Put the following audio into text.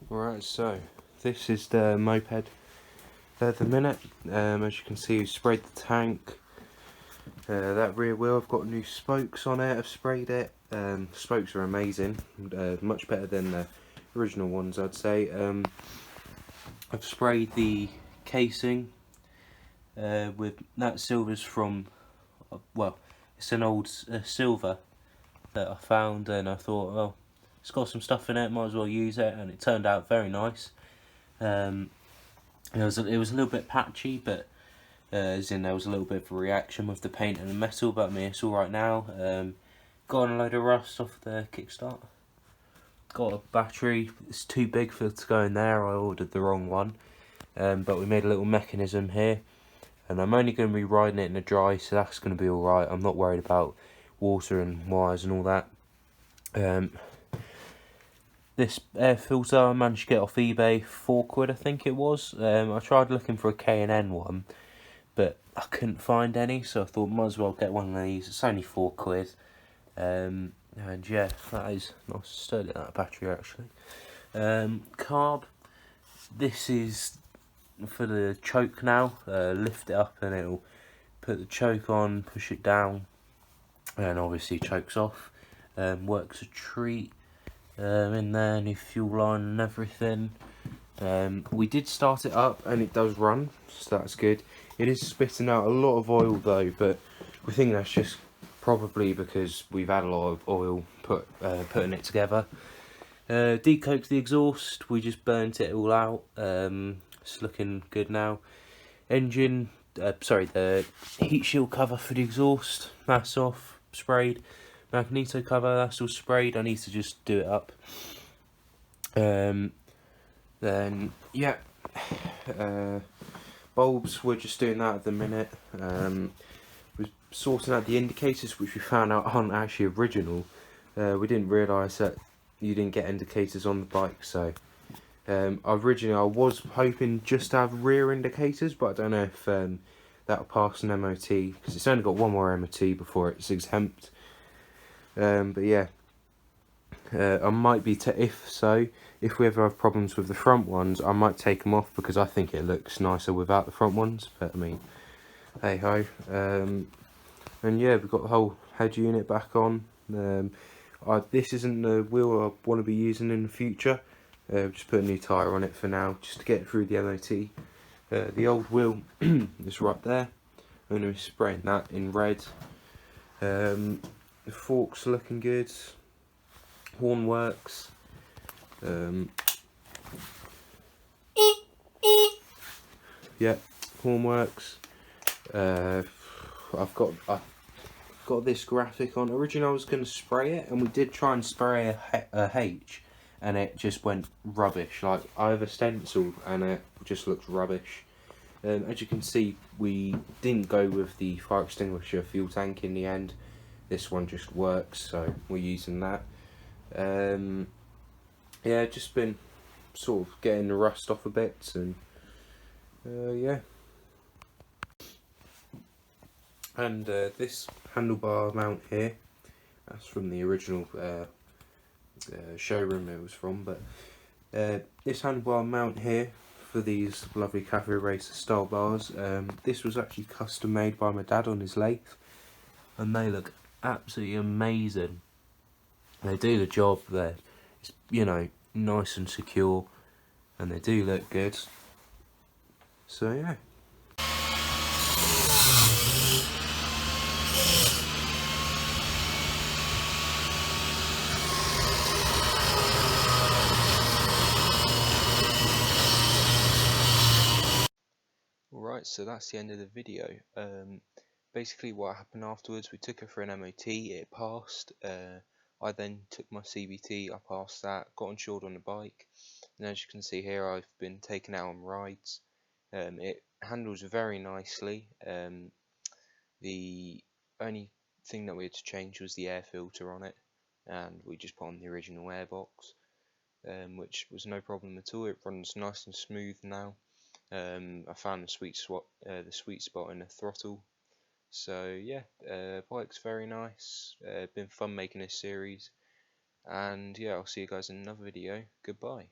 Right, so this is the moped at the minute. As you can see, we've sprayed the tank. That rear wheel, I've got new spokes on it. I've sprayed it. Spokes are amazing, much better than the original ones, I'd say. I've sprayed the casing with that silver's from, well, it's an old silver that I found, and I thought, well, it's got some stuff in it, might as well use it, and it turned out very nice. It was a little bit patchy, but as in there was a little bit of a reaction with the paint and the metal, but I mean it's all right now. Got a load of rust off the kickstart. Got a battery. It's too big for it to go in there. I ordered the wrong one, but we made a little mechanism here, and I'm only going to be riding it in the dry, so that's going to be all right. I'm not worried about water and wires and all that. This air filter I managed to get off eBay, £4 I think it was. I tried looking for a K&N one, but I couldn't find any, so I thought might as well get one of these. It's only £4. And yeah, that is nice, sturdy, that battery actually. Carb, this is for the choke now. Lift it up and it'll put the choke on, push it down, and obviously choke's off. Works a treat. In there, new fuel line and everything. We did start it up and it does run, so that's good. It is spitting out a lot of oil though, but we think that's just probably because we've had a lot of oil putting it together. Decoked the exhaust, we just burnt it all out. It's looking good now. Engine, the heat shield cover for the exhaust, that's off, sprayed. Magneto cover, that's all sprayed. I need to just do it up. Then yeah, bulbs, we're just doing that at the minute. We're sorting out the indicators, which we found out aren't actually original. We didn't realise that you didn't get indicators on the bike, so originally I was hoping just to have rear indicators, but I don't know if that'll pass an MOT, because it's only got one more MOT before it's exempt. But yeah, I might be, if we ever have problems with the front ones, I might take them off, because I think it looks nicer without the front ones, but I mean, hey ho. And yeah, we've got the whole head unit back on. This isn't the wheel I want to be using in the future. Just put a new tyre on it for now, just to get it through the MOT. The old wheel is right there. I'm going to be spraying that in red. The forks are looking good. Horn works. Yeah, horn works. I've got this graphic on. Originally I was going to spray it, and we did try and spray a H, and it just went rubbish. Like, I have a stencil and it just looks rubbish. As you can see, we didn't go with the fire extinguisher fuel tank in the end. This one just works, so we're using that. Yeah, just been sort of getting the rust off a bit, and yeah. And this handlebar mount here, that's from the original showroom it was from, but this handlebar mount here for these lovely cafe racer style bars, this was actually custom made by my dad on his lathe, and they look absolutely amazing. They do the job. They're, you know, nice and secure, and they do look good. So yeah. Alright, so that's the end of the video. Basically what happened afterwards, we took her for an MOT, it passed. I then took my CBT, I passed that, got insured on the bike, and as you can see here, I've been taken out on rides. It handles very nicely. The only thing that we had to change was the air filter on it, and we just put on the original airbox, which was no problem at all. It runs nice and smooth now. I found the sweet spot in the throttle. So yeah, bike's very nice. Been fun making this series, and yeah, I'll see you guys in another video. Goodbye.